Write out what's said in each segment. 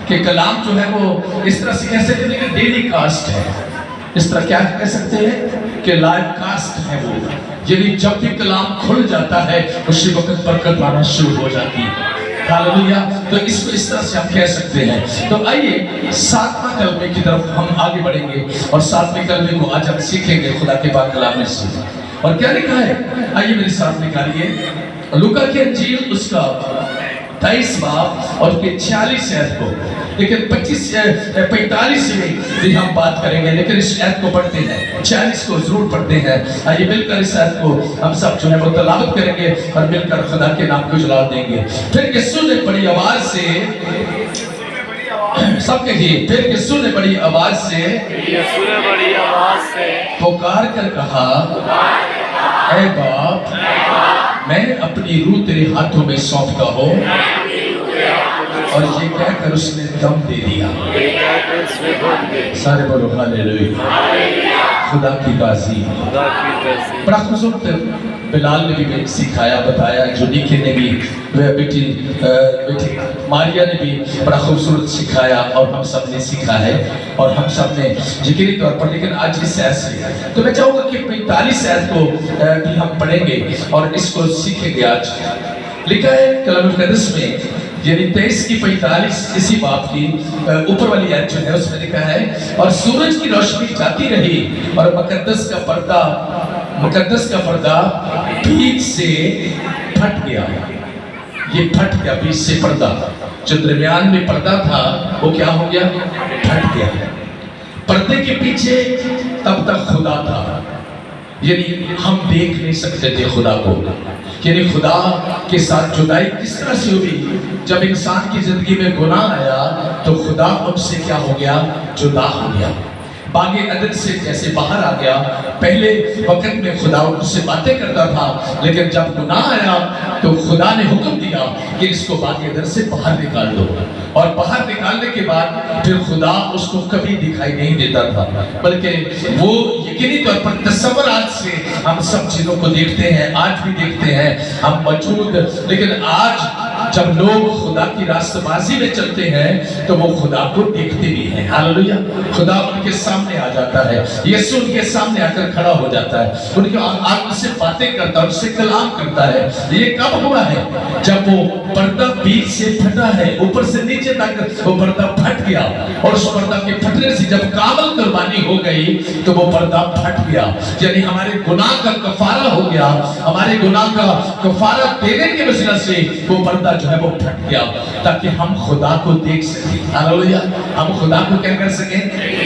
کہ کلام جو ہے وہ اس طرح سے کہہ سکتے ہیں کہ ڈیلی کاسٹ ہے. اس طرح کیا کہہ سکتے ہیں کہ لائیو کاسٹ ہے وہ، یعنی جب بھی کلام کھل جاتا ہے اسی وقت برکت آنا شروع ہو جاتی ہے. ہاللویا. تو اس کو اس طرح سے ہم کہہ سکتے ہیں. تو آئیے 7واں کلمے کی طرف ہم آگے بڑھیں گے اور 7ویں کلمے کو آج ہم سیکھیں گے خدا کے پاک کلام میں سے. اور کیا لکھا ہے؟ آئیے میرے ساتھ نکالیے لوکا کی انجیل اس کا 23 باب اور 46 آیت کو. لیکن 45 میں بھی ہم بات کریں گے، لیکن اس آیت کو پڑھتے ہیں، 46 کو ضرور پڑھتے ہیں. آئیے مل کر اس آیت کو ہم سب جو ہے وہ تلاوت کریں گے اور مل کر خدا کے نام کو جلال دیں گے. پھر یسوع نے بڑی آواز سے، سب کہیے، پھر یسوع نے بڑی آواز سے پکار کر کہا، اے باپ، میں اپنی روح تیرے ہاتھوں میں سونپتا ہوں. اور یہ کہہ کر اس نے دم دے دیا. سارے بولو ہاللیلویا. خدا کی بازی. بڑا خوبصورت بلال نے بھی سکھایا، بتایا. جونیکے نے بھی، بیٹی ماریا نے بھی بڑا خوبصورت سکھایا اور ہم سب نے سیکھا ہے اور ہم سب نے ذکری طور پر. لیکن آج اس آیت سے تو میں چاہوں گا کہ 45 آیت کو بھی ہم پڑھیں گے اور اس کو سیکھیں گے. آج لکھا ہے کلام مقدس میں، یعنی 23 کی 45 اسی باب کی اوپر والی آیت جو ہے اس میں لکھا ہے، اور سورج کی روشنی جاتی رہی اور مقدس کا پردہ بیچ سے پھٹ گیا. یہ پھٹ گیا بیچ سے پردہ، جو درمیان میں پردہ تھا وہ کیا ہو گیا؟ پھٹ گیا. پردے کے پیچھے تب تک خدا تھا، یعنی ہم دیکھ نہیں سکتے تھے خدا کو. یعنی خدا کے ساتھ جدائی کس طرح سے ہوئی؟ جب انسان کی زندگی میں گناہ آیا تو خدا ان سے کیا ہو گیا؟ جدا ہو گیا. باغ عدن سے جیسے باہر آ گیا، پہلے وقت میں خدا ان سے باتیں کرتا تھا، لیکن جب گناہ آیا تو خدا نے حکم دیا کہ اس کو باغ عدن سے باہر نکال دو. اور باہر نکالنے کے بعد پھر خدا اس کو کبھی دکھائی نہیں دیتا تھا، بلکہ وہ یقینی طور پر تصورات سے ہم سب چیزوں کو دیکھتے ہیں. آج بھی دیکھتے ہیں ہم موجود، لیکن آج جب لوگ خدا کی راستہ بازی میں چلتے ہیں تو وہ خدا کو دیکھتے بھی ہیں. ہاللیلویا. خدا ان کے سامنے آ جاتا ہے، یسوع ان کے سامنے آ کر کھڑا ہو جاتا ہے، ان کے آنکھ سے باتیں کرتا ہے، ان سے کلام کرتا ہے. یہ کب ہوا ہے؟ جب وہ پردہ بیچ سے پھٹا ہے، اوپر سے نیچے تک وہ پردہ پھٹ گیا. اور اس پردہ کے پھٹنے سے جب کامل قربانی ہو گئی تو وہ پردہ پھٹ گیا. یعنی ہمارے گناہ کا کفارہ ہو گیا. ہمارے گناہ کا کفارہ دینے کی وجہ سے وہ پردہ جو ہے وہ پھٹ گیا، تاکہ ہم خدا کو دیکھ سکیں. ہاللیلویا. ہم خدا کو کیا کر سکیں؟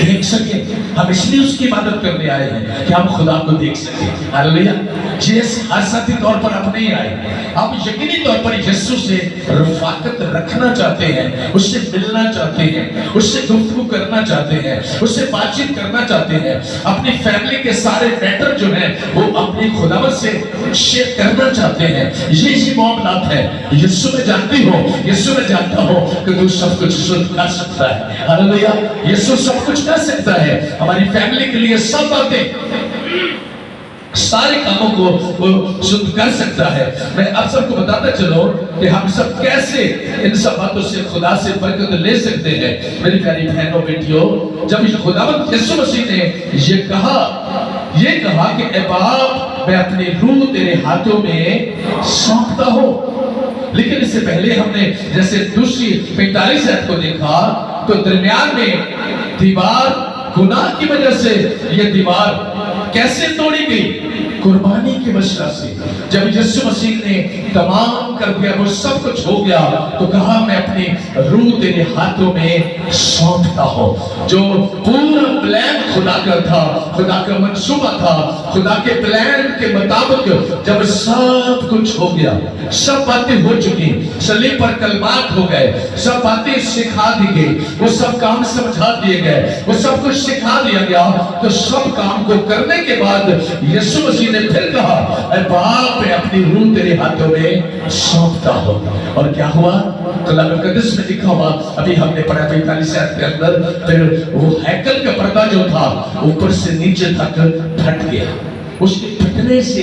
دیکھ سکیں. ہم اس لیے اس کی عبادت کرنے آئے ہیں کہ ہم خدا کو دیکھ سکیں. ہاللیلویا. جیسے حساتی طور پر آپ نہیں آئے، آپ یقینی طور پر یسوع سے رفاقت رکھنا چاہتے ہیں، اس سے ملنا چاہتے ہیں، اس سے گفتگو کرنا چاہتے ہیں، اس سے بات چیت کرنا چاہتے ہیں. اپنی فیملی کے سارے میٹر جو ہیں وہ اپنی خداوند سے شیئر کرنا چاہتے ہیں. یہ معاملات ہے. یسوع میں جانتی ہو، یسوع میں جانتا ہو کہ تو سب کچھ کر سکتا ہے. ہاللیلویا. یسوع سب کچھ کر سکتا ہے. ہماری فیملی کے لیے سب باتیں، سارے کاموں کو وہ شد کر سکتا ہے. میں آپ سب کو بتاتا چلو کہ ہم سب کیسے ان سب باتوں سے خدا سے برکت لے سکتے ہیں. میری پیاری بہنوں بیٹیوں، جب خداوند یسوع مسیح نے یہ کہا کہ اے باپ، میں اپنی روح تیرے ہاتھوں میں سونپتا ہوں. لیکن اس سے پہلے ہم نے جیسے دوسری 45 آیت کو دیکھا تو درمیان میں دیوار، گناہ کی وجہ سے یہ دیوار کیسے توڑی گئی؟ قربانی کی وجہ سے. جب یسوع مسیح نے تمام کر دیا، وہ سب کچھ ہو گیا، تو کہا میں اپنی روح تیرے ہاتھوں میں سونپتا ہوں. جو پورا پلان خدا کا تھا، خدا کا منصوبہ تھا، خدا کے پلان کے مطابق جب سب کچھ ہو گیا، سب باتیں ہو چکی، صلیب پر کلمات ہو گئے، سب باتیں سکھا دی گئی، وہ سب کام سمجھا دیے گئے، وہ سب کچھ سکھا دیا گیا، تو سب کام کو کرنے کے بعد یسوع مسیح نے پھر کہا اے باپ، میں اپنی روح تیرے ہاتھوں میں سونپتا ہوں. اور کیا ہوا؟ کلام مقدس میں لکھا ہوا ابھی ہم نے پڑھا 45 آیت کے اندر، پھر وہ ہیکل کا پردہ جو تھا اوپر سے نیچے تک پھٹ گیا. اس کے پھٹنے سے